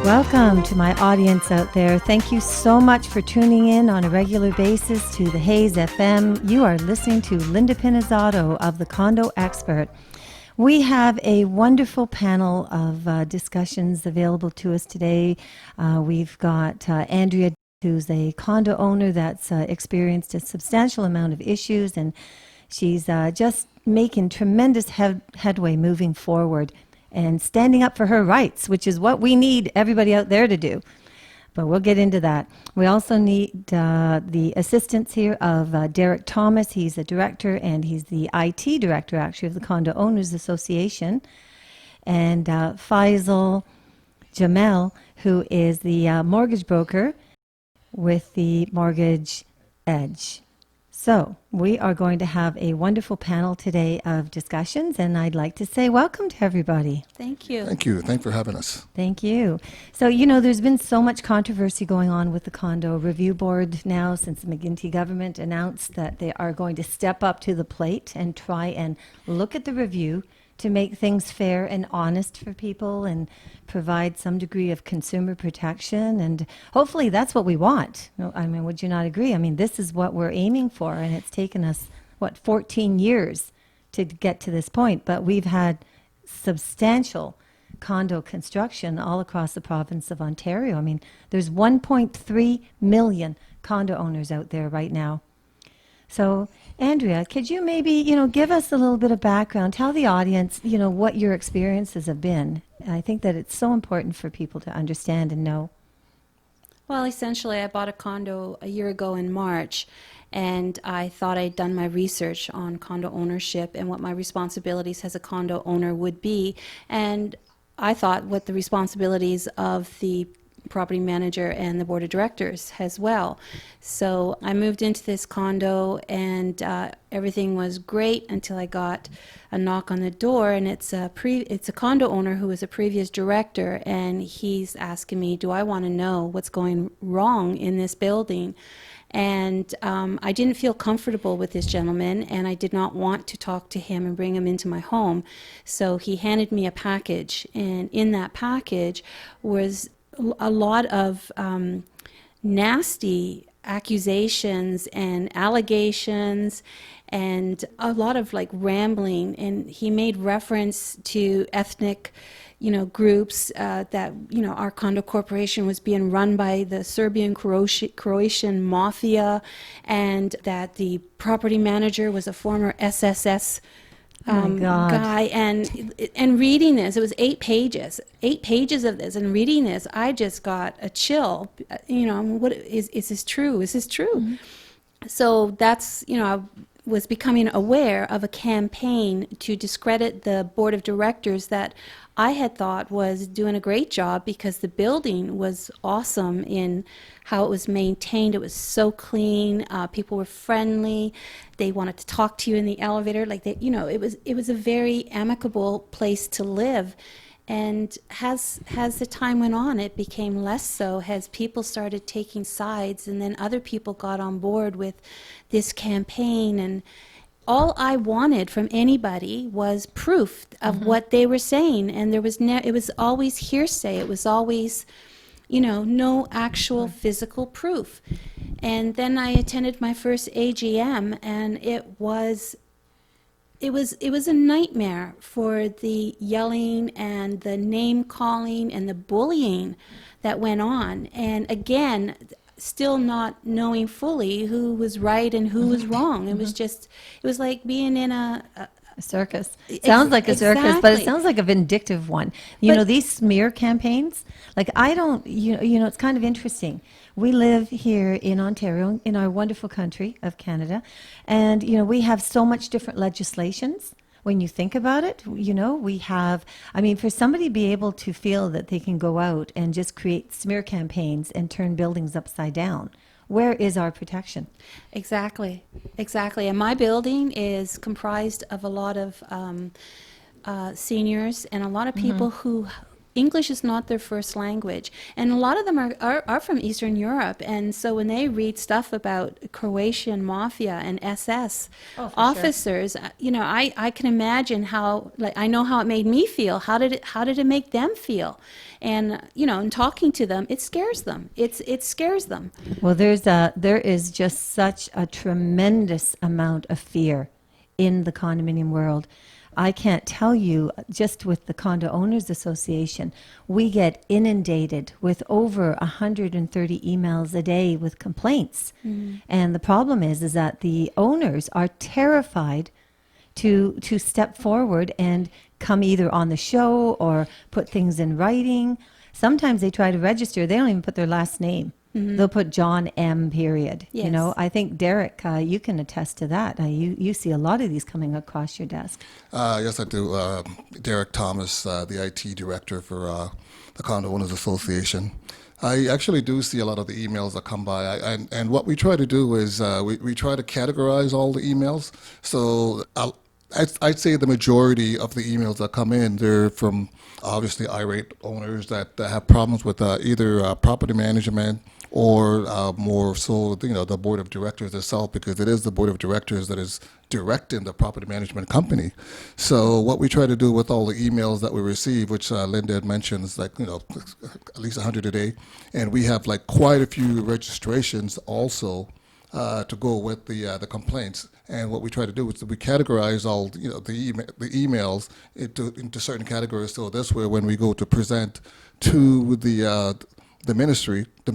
Welcome to my audience out there. Thank you so much for tuning in on a regular basis to the Hayes FM. You are listening to Linda Pinizzato of the Condo Expert. We have a wonderful panel of discussions available to us today. We've got Andrea, who's a condo owner that's experienced a substantial amount of issues, and she's just making tremendous headway moving forward and standing up for her rights, which is what we need everybody out there to do. But we'll get into that. We also need the assistance here of Derek Thomas. He's a director, and he's the IT director, actually, of the Condo Owners Association. And Faisal Jamel, who is the mortgage broker with the Mortgage Edge. So we are going to have a wonderful panel today of discussions, and I'd like to say welcome to everybody. Thank you. Thank you. Thanks for having us. Thank you. So, you know, there's been so much controversy going on with the Condo Review Board now since the McGuinty government announced that they are going to step up to the plate and try and look at the review to make things fair and honest for people and provide some degree of consumer protection. And hopefully that's what we want. No, I mean, would you not agree? I mean, this is what we're aiming for, and it's taken us, 14 years to get to this point. But we've had substantial condo construction all across the province of Ontario. I mean, there's 1.3 million condo owners out there right now. So, Andrea, could you maybe, give us a little bit of background, tell the audience, what your experiences have been? I think that it's so important for people to understand and know. Well, essentially, I bought a condo a year ago in March, and I thought I'd done my research on condo ownership and what my responsibilities as a condo owner would be. And I thought what the responsibilities of the property manager and the board of directors as well. So I moved into this condo, and everything was great until I got a knock on the door, and it's a condo owner who was a previous director, and he's asking me, do I want to know what's going wrong in this building? And I didn't feel comfortable with this gentleman, and I did not want to talk to him and bring him into my home. So he handed me a package, and in that package was a lot of nasty accusations and allegations and a lot of like rambling, and he made reference to ethnic groups, that our condo corporation was being run by the Serbian Croatian mafia, and that the property manager was a former SSS guy. And reading this, it was 8 pages of this, and reading this, I just got a chill. What is this true? Is this true? Mm-hmm. So that's, I was becoming aware of a campaign to discredit the board of directors that I had thought was doing a great job, because the building was awesome in how it was maintained. It was so clean. People were friendly. They wanted to talk to you in the elevator. It was a very amicable place to live. And as the time went on, it became less so as people started taking sides, and then other people got on board with this campaign. And all I wanted from anybody was proof of what they were saying, and there was it was always hearsay. It was always, no actual physical proof. And then I attended my first AGM, and it was a nightmare for the yelling and the name calling and the bullying that went on. And again, still not knowing fully who was right and who was wrong. It was like being in a circus. Sounds like a circus, exactly. But it sounds like a vindictive one. These smear campaigns, I don't, it's kind of interesting. We live here in Ontario, in our wonderful country of Canada, and, we have so much different legislations. When you think about it, we have, for somebody to be able to feel that they can go out and just create smear campaigns and turn buildings upside down, where is our protection? Exactly. And my building is comprised of a lot of seniors and a lot of people who English is not their first language. And a lot of them are from Eastern Europe. And so when they read stuff about Croatian mafia and SS officers, I can imagine how, like, I know how it made me feel. How did it make them feel? And, in talking to them, it scares them. It scares them. Well, there is just such a tremendous amount of fear in the condominium world. I can't tell you, just with the Condo Owners Association, we get inundated with over 130 emails a day with complaints. And the problem is that the owners are terrified to step forward and come either on the show or put things in writing. Sometimes they try to register, they don't even put their last name. They'll put John M. period. Yes. I think Derek, you can attest to that. You see a lot of these coming across your desk. Yes, I do. Derek Thomas, the IT director for the Condo Owners Association. I actually do see a lot of the emails that come by. And what we try to do is we try to categorize all the emails. So I'd say the majority of the emails that come in, they're from obviously irate owners that have problems with either property management or more so, the board of directors itself, because it is the board of directors that is directing the property management company. So what we try to do with all the emails that we receive, which Linda had mentioned, is at least 100 a day, and we have quite a few registrations also to go with the complaints. And what we try to do is we categorize all the emails into certain categories. So this way, when we go to present to the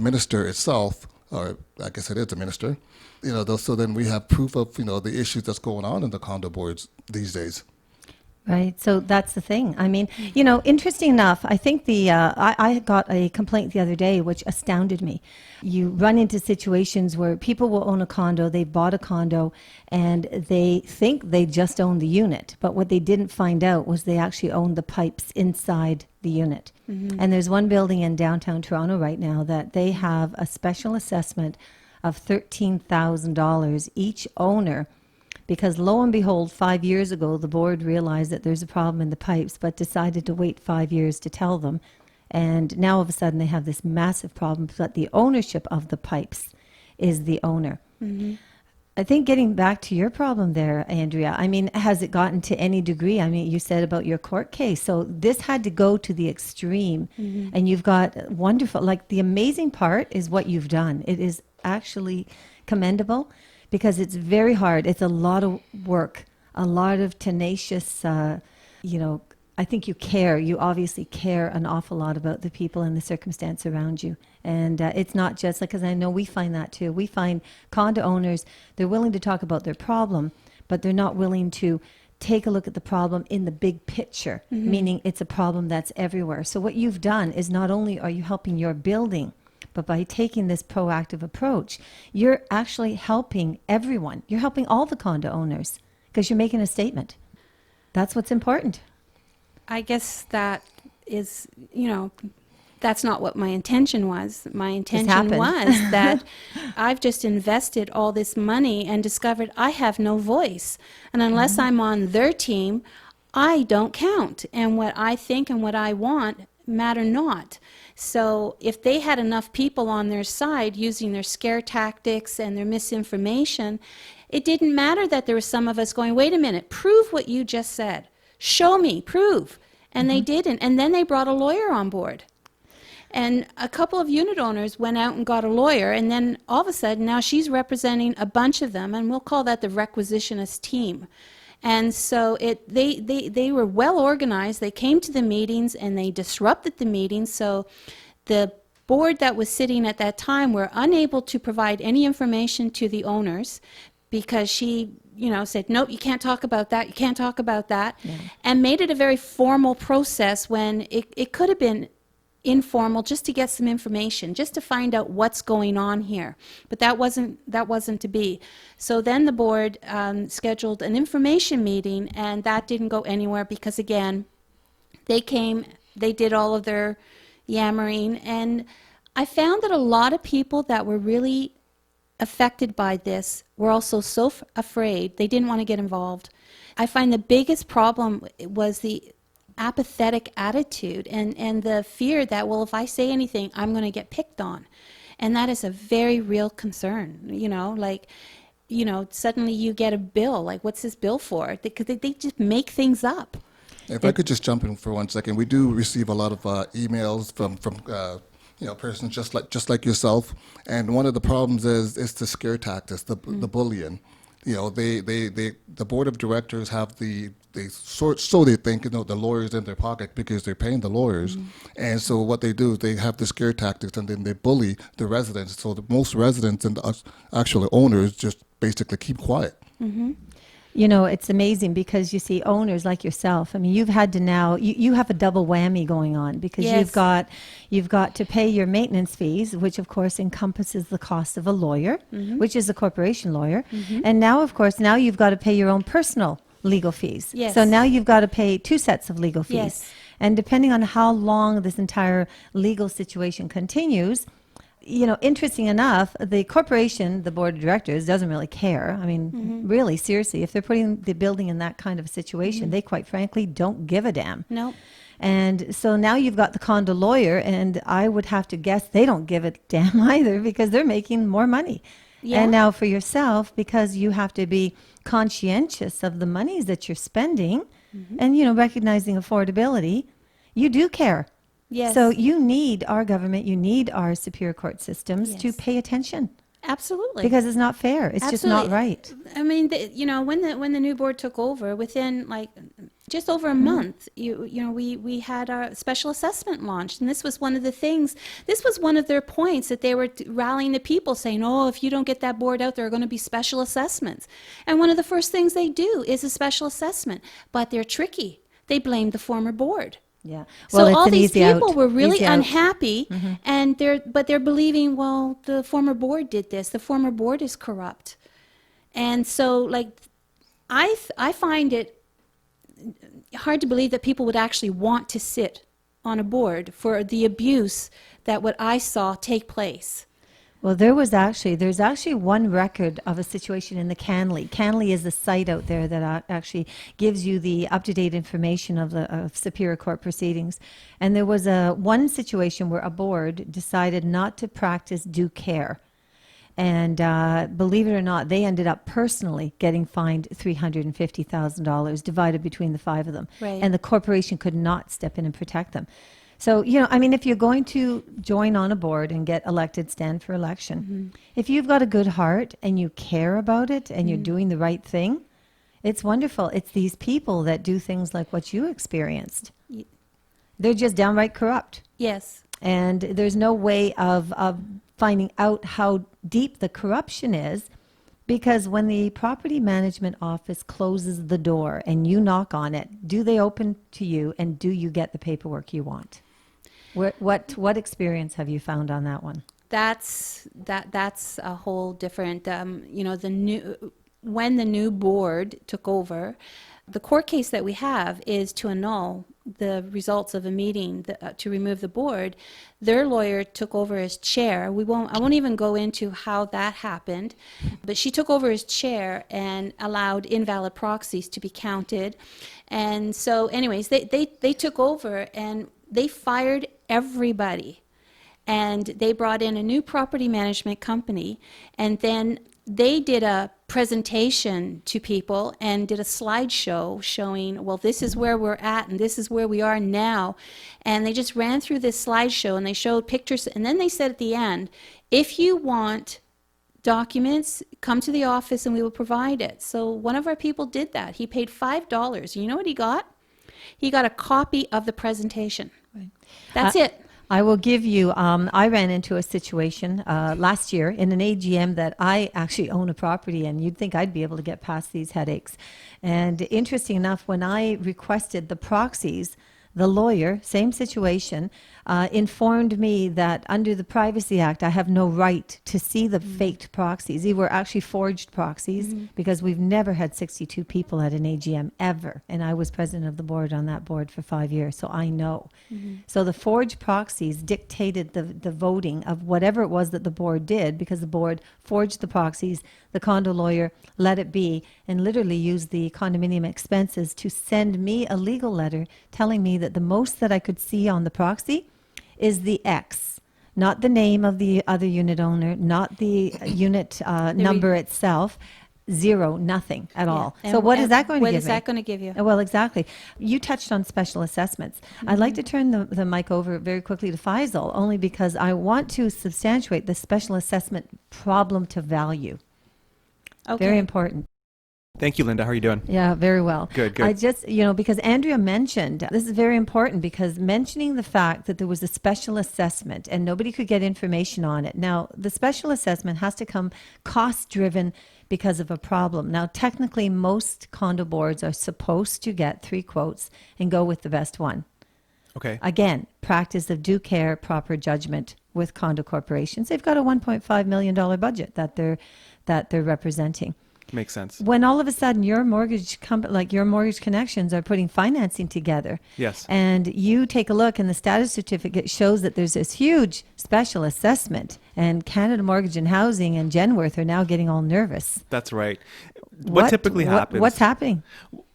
minister itself, or I guess it is the minister, so then we have proof of the issues that's going on in the condo boards these days. Right. So that's the thing. I mean, interesting enough, I think I got a complaint the other day, which astounded me. You run into situations where people will own a condo, they bought a condo, and they think they just own the unit. But what they didn't find out was they actually owned the pipes inside the unit. And there's one building in downtown Toronto right now that they have a special assessment of $13,000 each owner. Because lo and behold, 5 years ago, the board realized that there's a problem in the pipes, but decided to wait 5 years to tell them. And now all of a sudden they have this massive problem, but the ownership of the pipes is the owner. I think getting back to your problem there, Andrea, I mean, has it gotten to any degree? I mean, you said about your court case. So this had to go to the extreme. And you've got wonderful, the amazing part is what you've done. It is actually commendable. Because it's very hard. It's a lot of work, a lot of tenacious, I think you care. You obviously care an awful lot about the people and the circumstance around you. And it's not just because I know we find that too. We find condo owners, they're willing to talk about their problem, but they're not willing to take a look at the problem in the big picture, meaning it's a problem that's everywhere. So what you've done is not only are you helping your building, but by taking this proactive approach, you're actually helping everyone. You're helping all the condo owners because you're making a statement. That's what's important. I guess that is, that's not what my intention was. My intention was that I've just invested all this money and discovered I have no voice. And unless I'm on their team, I don't count. And what I think and what I want matter not. So if they had enough people on their side using their scare tactics and their misinformation, it didn't matter that there were some of us going, wait a minute, prove what you just said. Show me, prove. And they didn't. And then they brought a lawyer on board. And a couple of unit owners went out and got a lawyer, and then all of a sudden now she's representing a bunch of them, and we'll call that the requisitionist team. And so they were well organized. They came to the meetings and they disrupted the meetings. So the board that was sitting at that time were unable to provide any information to the owners because she, said, nope, you can't talk about that. You can't talk about that. Yeah. And made it a very formal process when it could have been informal, just to get some information, just to find out what's going on here. But that wasn't to be. So then the board scheduled an information meeting, and that didn't go anywhere because, again, they came, they did all of their yammering, and I found that a lot of people that were really affected by this were also so afraid they didn't want to get involved. I find the biggest problem was the apathetic attitude and the fear that, well, if I say anything, I'm going to get picked on. And that is a very real concern, suddenly you get a bill, like, what's this bill for? Because they just make things up. If I could just jump in for 1 second, we do receive a lot of emails from persons just like yourself, and one of the problems is the scare tactics, the bullying. The board of directors have they think the lawyers in their pocket because they're paying the lawyers, and so what they do is they have the scare tactics and then they bully the residents. So most residents and actually owners just basically keep quiet. It's amazing because you see owners like yourself. I mean, you've had to now, you have a double whammy going on because Yes. you've got to pay your maintenance fees, which of course encompasses the cost of a lawyer, which is a corporation lawyer. And now, of course, now you've got to pay your own personal legal fees. Yes. So now you've got to pay 2 sets of legal fees. Yes. And depending on how long this entire legal situation continues, interesting enough, the corporation, the board of directors, doesn't really care. I mean, really, seriously, if they're putting the building in that kind of a situation, they quite frankly don't give a damn. No. And so now you've got the condo lawyer, and I would have to guess they don't give a damn either because they're making more money. Yeah. And now for yourself, because you have to be conscientious of the monies that you're spending and, recognizing affordability, you do care. Yes. So you need our government, you need our superior court systems to Yes. pay attention Absolutely. because it's not fair. It's just not Absolutely. right. I mean, when the new board took over, within just over a month, we had our special assessment launched, and this was one of the things. This was one of their points that they were rallying the people, saying, "Oh, if you don't get that board out, there are going to be special assessments." And one of the first things they do is a special assessment, but they're tricky. They blame the former board. Yeah. So it's all an these easy out. people were really Easy out. unhappy, and they're believing, well, the former board did this. The former board is corrupt, and so I find it hard to believe that people would actually want to sit on a board for the abuse that what I saw take place. Well, there's actually one record of a situation in the Canley. Canley is the site out there that actually gives you the up-to-date information of Superior Court proceedings. And there was one situation where a board decided not to practice due care. And believe it or not, they ended up personally getting fined $350,000 divided between the 5 of them. Right. And the corporation could not step in and protect them. So, if you're going to join on a board and get elected, stand for election, if you've got a good heart and you care about it and you're doing the right thing, it's wonderful. It's these people that do things like what you experienced. They're just downright corrupt. Yes. And there's no way of finding out how deep the corruption is, because when the property management office closes the door and you knock on it, do they open to you and do you get the paperwork you want? What experience have you found on that one? That's a whole different. When the new board took over, the court case that we have is to annul the results of a meeting to remove the board. Their lawyer took over as chair. I won't even go into how that happened, but she took over as chair and allowed invalid proxies to be counted. And so, anyways, they took over and they fired everybody, and they brought in a new property management company, and then they did a presentation to people and did a slideshow showing, well, this is where we're at and this is where we are now. And they just ran through this slideshow and they showed pictures. And then they said at the end, if you want documents, come to the office and we will provide it. So one of our people did that. He paid $5. You know what he got? He got a copy of the presentation. Right. That's it. I will give you, I ran into a situation last year in an AGM that I actually own a property in. You'd think I'd be able to get past these headaches. And interesting enough, when I requested the proxies, The lawyer, same situation, informed me that under the Privacy Act, I have no right to see the faked proxies. These were actually forged proxies because we've never had 62 people at an AGM ever. And I was president of the board on that board for 5 years, so I know. So the forged proxies dictated the voting of whatever it was that the board did, because the board forged the proxies. The condo lawyer let it be and literally used the condominium expenses to send me a legal letter telling me that the most that I could see on the proxy is the X, not the name of the other unit owner, not the unit number itself. Zero, nothing at all. So what is that going to give me? What is that going to give you? Well, exactly. You touched on special assessments. I'd like to turn the mic over very quickly to Faisal, only because I want to substantiate the special assessment problem to value. Okay. Very important. Thank you, Linda. How are you doing? Yeah, very well. Good, good. I just, because Andrea mentioned, this is very important, because mentioning the fact that there was a special assessment and nobody could get information on it. Now, the special assessment has to come cost-driven because of a problem. Now, technically, most condo boards are supposed to get 3 quotes and go with the best one. Okay. Again, practice of due care, proper judgment with condo corporations. They've got a $1.5 million budget that they're representing. Makes sense. When all of a sudden your mortgage company, like your mortgage connections, are putting financing together, Yes. and you take a look and the status certificate shows that there's this huge special assessment, and Canada Mortgage and Housing and Genworth are now getting all nervous. That's right. What typically happens? What's happening?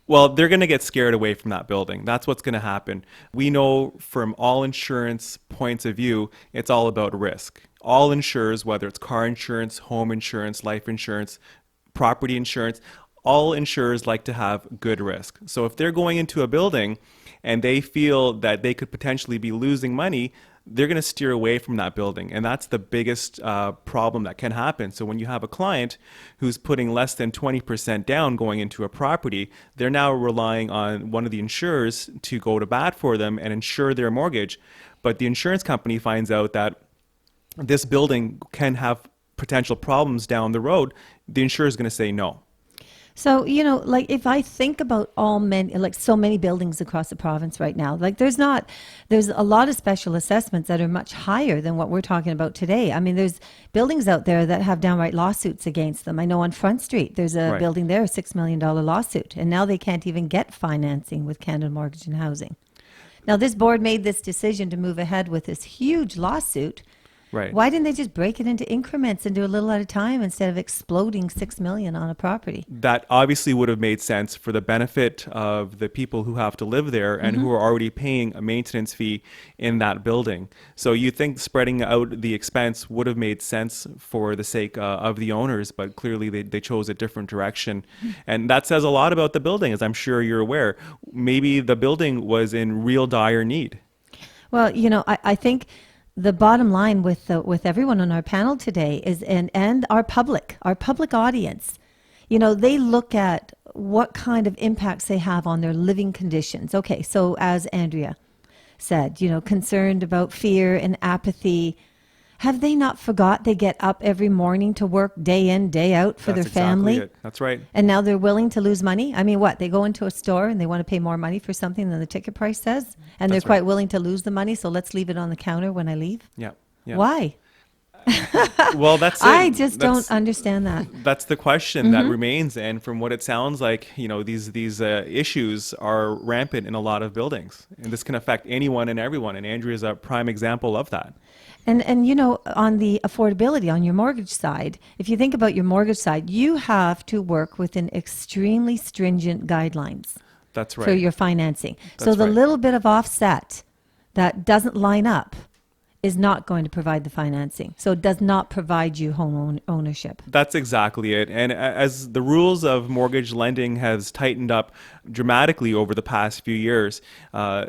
Well, they're going to get scared away from that building. That's what's going to happen. We know from all insurance points of view, it's all about risk. All insurers, whether it's car insurance, home insurance, life insurance, property insurance, all insurers like to have good risk. So if they're going into a building and they feel that they could potentially be losing money, they're going to steer away from that building. And that's the biggest problem that can happen. So when you have a client who's putting less than 20% down going into a property, they're now relying on one of the insurers to go to bat for them and insure their mortgage. But the insurance company finds out that this building can have potential problems down the road. The insurer is going to say no. So, like if I think about so many buildings across the province right now, like there's a lot of special assessments that are much higher than what we're talking about today. I mean, there's buildings out there that have downright lawsuits against them. I know on Front Street, there's a building there, a $6 million lawsuit, and now they can't even get financing with Canada Mortgage and Housing. Now, this board made this decision to move ahead with this huge lawsuit. Right. Why didn't they just break it into increments and do a little at a time instead of exploding $6 million on a property? That obviously would have made sense for the benefit of the people who have to live there and who are already paying a maintenance fee in that building. So you think spreading out the expense would have made sense for the sake of the owners, but clearly they chose a different direction. And that says a lot about the building, as I'm sure you're aware. Maybe the building was in real dire need. Well, I think the bottom line with everyone on our panel today is, and our public audience, they look at what kind of impacts they have on their living conditions. Okay, so as Andrea said, concerned about fear and apathy. Have they not forgot they get up every morning to work day in, day out for their family? Exactly it. That's right. And now they're willing to lose money? I mean, what? They go into a store and they want to pay more money for something than the ticket price says? And they're quite willing to lose the money, so let's leave it on the counter when I leave? Yeah. Yeah. Why? Well, that's it. I just don't understand that. That's the question that remains. And from what it sounds like, these issues are rampant in a lot of buildings. And this can affect anyone and everyone. And Andrea is a prime example of that. And on the affordability, on your mortgage side, if you think about your mortgage side, you have to work within extremely stringent guidelines. That's right. For your financing. So That's the right. little bit of offset that doesn't line up is not going to provide the financing. So it does not provide you home ownership. That's exactly it. And as the rules of mortgage lending has tightened up dramatically over the past few years,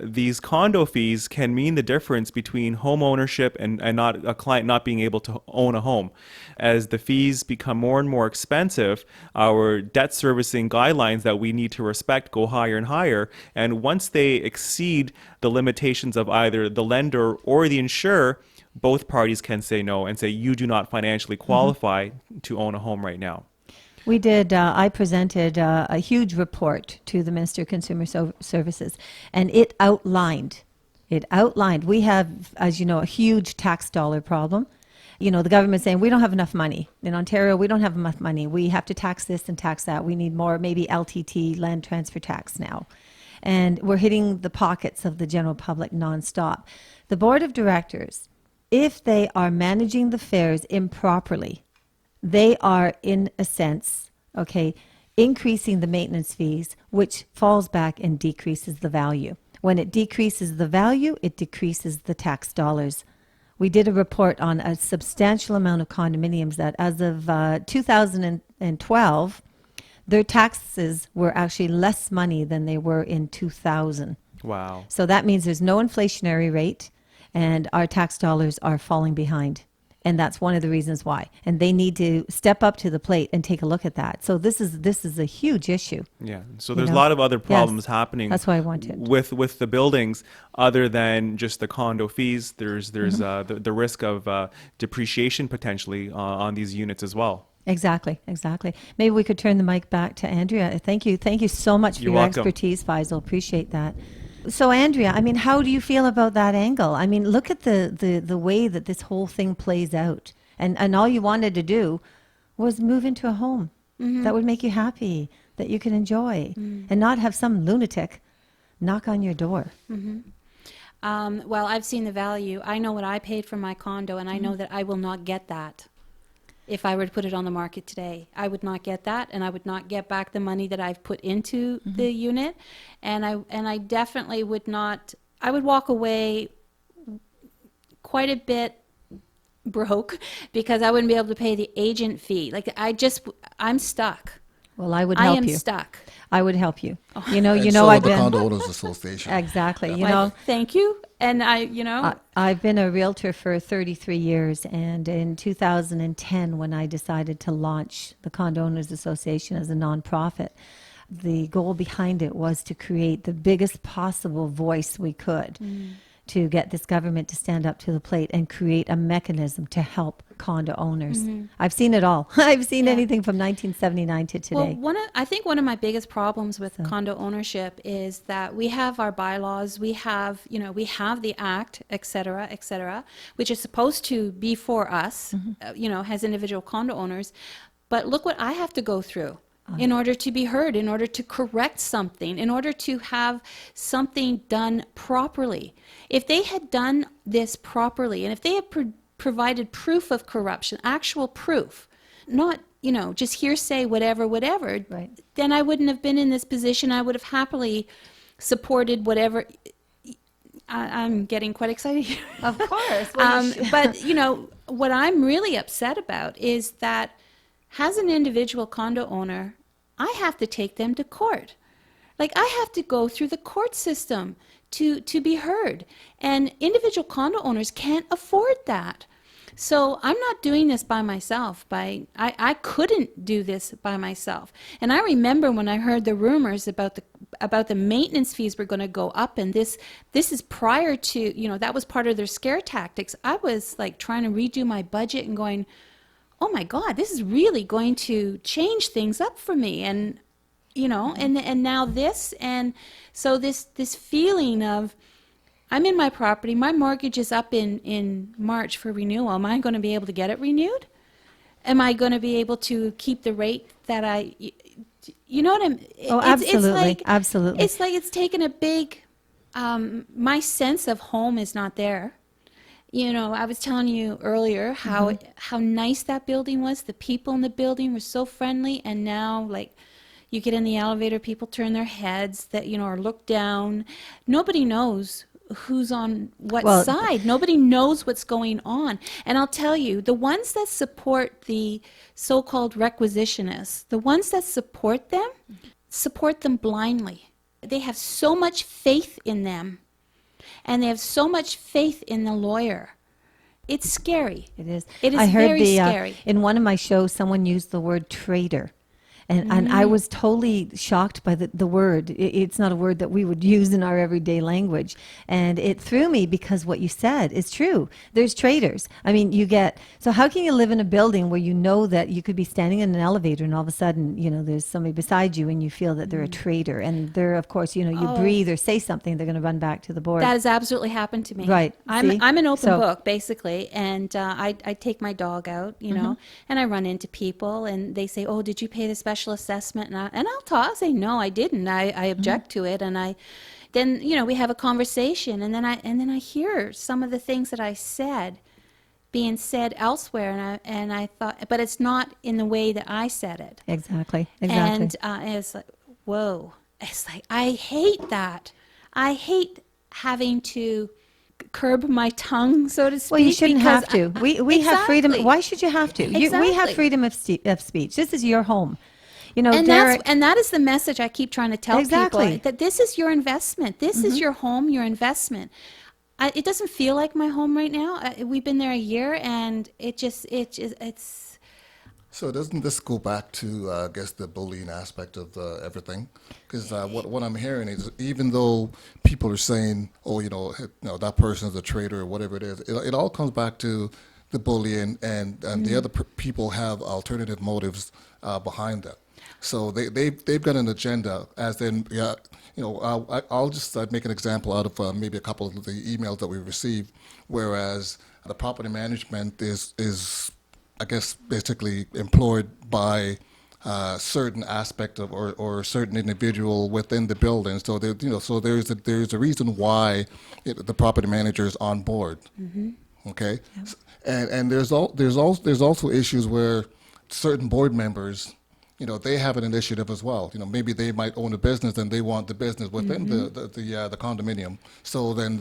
these condo fees can mean the difference between home ownership and not a client not being able to own a home. As the fees become more and more expensive, our debt servicing guidelines that we need to respect go higher and higher. And once they exceed the limitations of either the lender or the insurer, both parties can say no and say you do not financially qualify to own a home right now. We did. I presented a huge report to the Minister of Consumer Services, and it outlined. We have, as you know, a huge tax dollar problem. You know, the government's saying we don't have enough money. In Ontario, we don't have enough money. We have to tax this and tax that. We need more, maybe LTT, land transfer tax now. And we're hitting the pockets of the general public nonstop. The board of directors, if they are managing the fares improperly, they are, in a sense, okay, increasing the maintenance fees, which falls back and decreases the value. When it decreases the value, it decreases the tax dollars. We did a report on a substantial amount of condominiums that as of 2012, their taxes were actually less money than they were in 2000. Wow. So that means there's no inflationary rate and our tax dollars are falling behind. And that's one of the reasons why. And they need to step up to the plate and take a look at that. So this is a huge issue. Yeah. So there's a lot of other problems happening. That's why I want it. With the buildings, other than just the condo fees. There's the risk of depreciation potentially on these units as well. Exactly. Maybe we could turn the mic back to Andrea. Thank you so much for You're your welcome. expertise, Faisal. Appreciate that. So Andrea, I mean, how do you feel about that angle? I mean, look at the way that this whole thing plays out. And all you wanted to do was move into a home that would make you happy, that you can enjoy, and not have some lunatic knock on your door. Well, I've seen the value. I know what I paid for my condo, and I know that I will not get that. If I were to put it on the market today, I would not get that, and I would not get back the money that I've put into the unit, and I definitely would not. I would walk away quite a bit broke because I wouldn't be able to pay the agent fee. Like I'm stuck. Well, I would help you. I am stuck. I would help you. Oh. You know, I've been the Condo Owners Association. Exactly. You Well, know, thank you. And I've been a realtor for 33 years, and in 2010, when I decided to launch the Condo Owners Association as a nonprofit, the goal behind it was to create the biggest possible voice we could to get this government to stand up to the plate and create a mechanism to help condo owners. I've seen it all. I've seen anything from 1979 to today. Well, I think one of my biggest problems with condo ownership is that we have our bylaws, we have the act, et cetera, which is supposed to be for us, as individual condo owners. But look what I have to go through in order to be heard, in order to correct something, in order to have something done properly. If they had done this properly, and if they had provided proof of corruption, actual proof, not, just hearsay, whatever, right, then I wouldn't have been in this position. I would have happily supported whatever. I'm getting quite excited here. Of course. Well, but, what I'm really upset about is that as an individual condo owner, I have to take them to court. Like, I have to go through the court system to be heard. And individual condo owners can't afford that. So I'm not doing this by myself. I couldn't do this by myself. And I remember when I heard the rumors about the maintenance fees were going to go up, and this is prior to, that was part of their scare tactics. I was like trying to redo my budget and going, oh my God, this is really going to change things up for me. And, and now this, and so this feeling of, I'm in my property, my mortgage is up in March for renewal. Am I going to be able to get it renewed? Am I going to be able to keep the rate that you know what I'm, absolutely, absolutely. It's like it's taken a big, my sense of home is not there. I was telling you earlier how nice that building was. The people in the building were so friendly, and now, like, you get in the elevator, people turn their heads that, or look down. Nobody knows who's on what side. Nobody knows what's going on. And I'll tell you, the ones that support the so-called requisitionists, the ones that support them blindly. They have so much faith in them. And they have so much faith in the lawyer. It's scary. It is. It is I heard very scary. In one of my shows, someone used the word traitor. And I was totally shocked by the word. It's not a word that we would use in our everyday language. And it threw me because what you said is true. There's traitors. I mean, so how can you live in a building where you know that you could be standing in an elevator and all of a sudden, there's somebody beside you and you feel that they're a traitor. And they're, of course, you breathe or say something, they're going to run back to the board. That has absolutely happened to me. Right. I'm See? an open So- book, basically, and I take my dog out, and I run into people, and they say, "Oh, did you pay the special assessment?" And I'll say, "No, I didn't. I object to it." And then we have a conversation, and then I hear some of the things that I said being said elsewhere, and I thought, but it's not in the way that I said it. Exactly. And it's like, whoa! It's like I hate that. I hate having to curb my tongue, so to speak. Well, you shouldn't because have to. We have freedom. Exactly. Why should you have to? We have Exactly. freedom of speech. This is your home. And that is the message I keep trying to tell Exactly. people, that this is your investment. This is your home, your investment. It doesn't feel like my home right now. We've been there a year, and it's. So doesn't this go back to, I guess, the bullying aspect of everything? Because what I'm hearing is, even though people are saying, "Oh, that person is a traitor," or whatever it is, it all comes back to the bullying, and the other people have alternative motives behind that. So they've got an agenda, as in, I'll just make an example out of maybe a couple of the emails that we received, whereas the property management is I guess, basically employed by a certain aspect of or a certain individual within the building. So there's a reason why the property manager is on board. Okay, and there's also issues where certain board members, they have an initiative as well. Maybe they might own a business and they want the business within the condominium. So then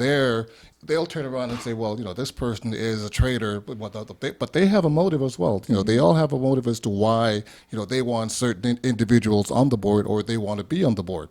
they'll turn around and say, well, this person is a traitor, but they have a motive as well. They all have a motive as to why, they want certain individuals on the board or they want to be on the board.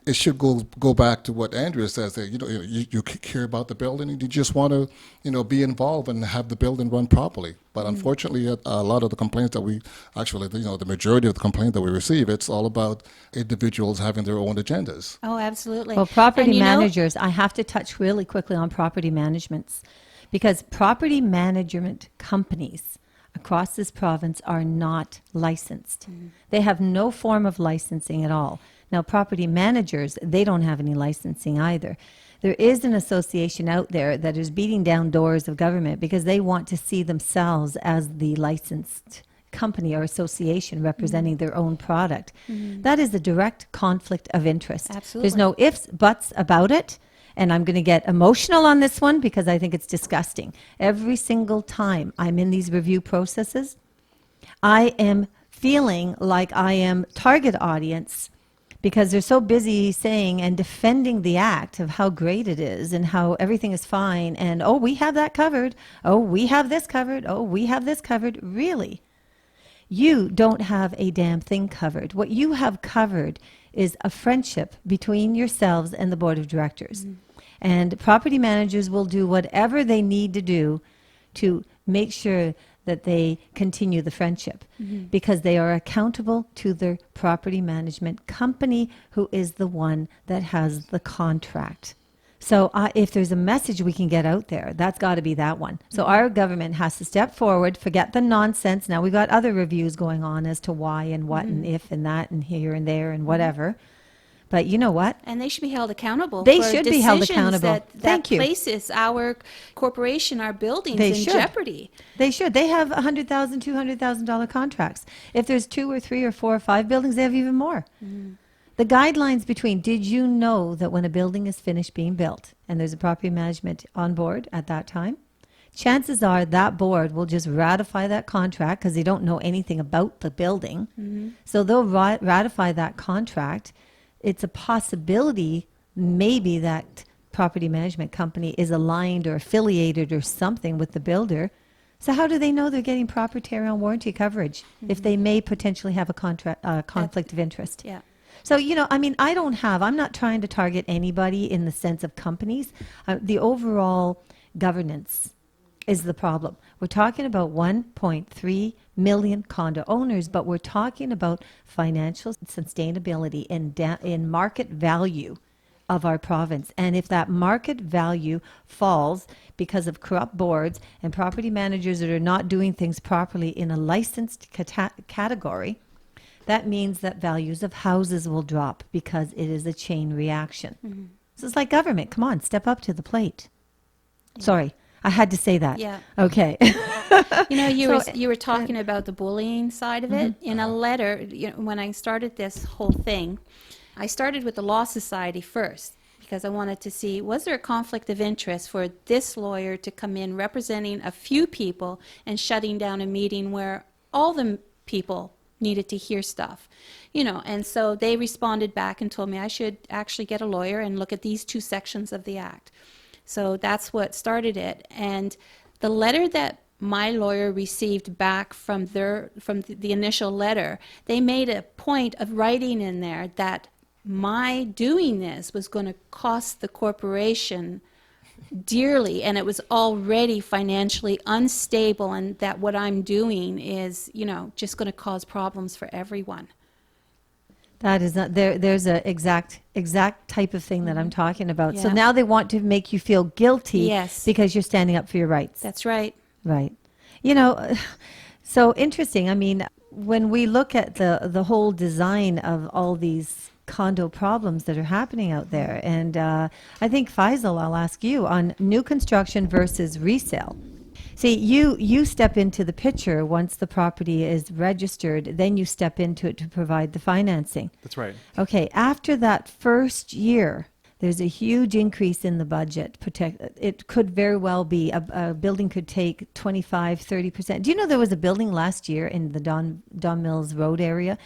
It should go back to what Andrea says, that you care about the building and you just want to be involved and have the building run properly. But unfortunately, a lot of the complaints that the majority of the complaints that we receive, it's all about individuals having their own agendas. Oh, absolutely. Well, property managers, I have to touch really quickly on property managements, because property management companies across this province are not licensed. They have no form of licensing at all. Now, property managers, they don't have any licensing either. There is an association out there that is beating down doors of government because they want to see themselves as the licensed company or association representing their own product. That is a direct conflict of interest. Absolutely. There's no ifs, buts about it. And I'm going to get emotional on this one because I think it's disgusting. Every single time I'm in these review processes, I am feeling like I am target audience because they're so busy saying and defending the act of how great it is and how everything is fine. And, oh, we have that covered. Oh, we have this covered. Oh, we have this covered. Really? You don't have a damn thing covered. What you have covered is a friendship between yourselves and the board of directors. And property managers will do whatever they need to do to make sure that they continue the friendship because they are accountable to their property management company, who is the one that has the contract. So if there's a message we can get out there, that's got to be that one. So our government has to step forward, forget the nonsense. Now we've got other reviews going on as to why and what and if and that and here and there and whatever. But you know what? And they should be held accountable. They for should be held decisions accountable. That Thank you. places our corporation, our buildings They in should. jeopardy. They should. They have $100,000, $200,000 contracts. If there's 2 or 3 or 4 or 5 buildings, they have even more. The guidelines between, did you know that when a building is finished being built and there's a property management on board at that time, chances are that board will just ratify that contract because they don't know anything about the building. So they'll ratify that contract. It's a possibility maybe that property management company is aligned or affiliated or something with the builder. So how do they know they're getting proper tear on warranty coverage if they may potentially have a conflict of interest? Yeah. So, I'm not trying to target anybody in the sense of companies. The overall governance is the problem. We're talking about 1.3 million condo owners, but we're talking about financial sustainability in market value of our province. And if that market value falls because of corrupt boards and property managers that are not doing things properly in a licensed category, that means that values of houses will drop because it is a chain reaction. Mm-hmm. So it's like government. Come on, step up to the plate. Yeah. Sorry, I had to say that. Yeah. Okay. You were talking about the bullying side of it. In a letter, when I started this whole thing, I started with the Law Society first because I wanted to see, was there a conflict of interest for this lawyer to come in representing a few people and shutting down a meeting where all the people needed to hear stuff, and so they responded back and told me I should actually get a lawyer and look at these two sections of the act. So that's what started it. And the letter that my lawyer received back from the initial letter, they made a point of writing in there that my doing this was going to cost the corporation dearly, and it was already financially unstable, and that what I'm doing is, just going to cause problems for everyone. That is not there. There's a exact type of thing that I'm talking about. So Yeah. now they want to make you feel guilty Yes. because you're standing up for your rights. That's right. Right. So interesting. I mean, when we look at the whole design of all these condo problems that are happening out there, and I think Faisal, I'll ask you on new construction versus resale. See, you step into the picture once the property is registered, then you step into it to provide the financing. That's right. Okay, after that first year, there's a huge increase in the budget. It could very well be a building could take 25, 30%. Do you know there was a building last year in the Don Mills Road area?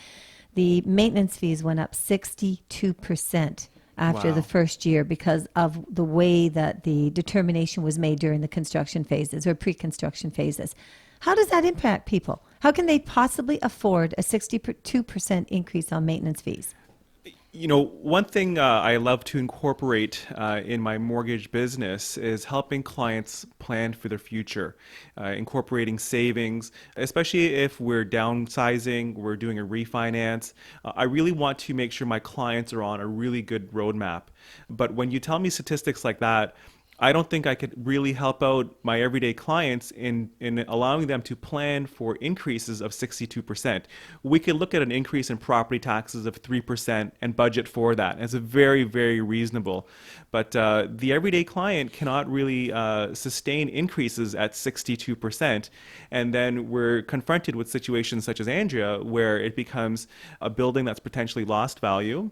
The maintenance fees went up 62% after Wow. the first year because of the way that the determination was made during the construction phases or pre-construction phases. How does that impact people? How can they possibly afford a 62% increase on maintenance fees? One thing I love to incorporate in my mortgage business is helping clients plan for their future, incorporating savings, especially if we're downsizing, we're doing a refinance. I really want to make sure my clients are on a really good roadmap. But when you tell me statistics like that, I don't think I could really help out my everyday clients in allowing them to plan for increases of 62%. We could look at an increase in property taxes of 3% and budget for that. It's a very, very reasonable. But the everyday client cannot really sustain increases at 62%. And then we're confronted with situations such as Andrea, where it becomes a building that's potentially lost value,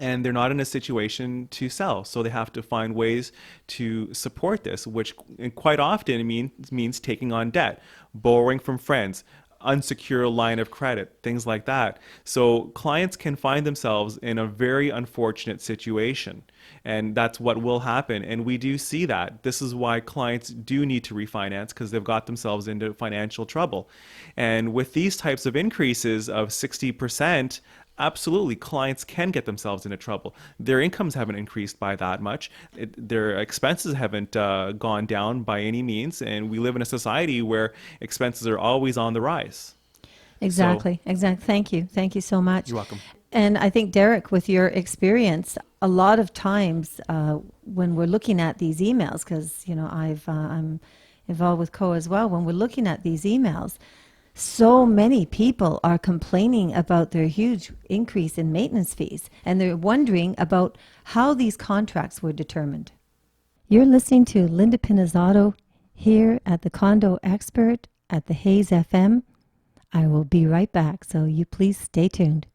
and they're not in a situation to sell. So they have to find ways to support this, which quite often means taking on debt, borrowing from friends, unsecured line of credit, things like that. So clients can find themselves in a very unfortunate situation. And that's what will happen. And we do see that. This is why clients do need to refinance, because they've got themselves into financial trouble. And with these types of increases of 60%, absolutely, clients can get themselves into trouble. Their incomes haven't increased by that much. Their expenses haven't gone down by any means. And we live in a society where expenses are always on the rise. Exactly. Thank you. Thank you so much. You're welcome. And I think, Derek, with your experience, a lot of times when we're looking at these emails, because, I'm involved with CO as well, when we're looking at these emails, so many people are complaining about their huge increase in maintenance fees, and they're wondering about how these contracts were determined. You're listening to Linda Pinizzato here at the Condo Expert at the Hayes FM. I will be right back, so you please stay tuned.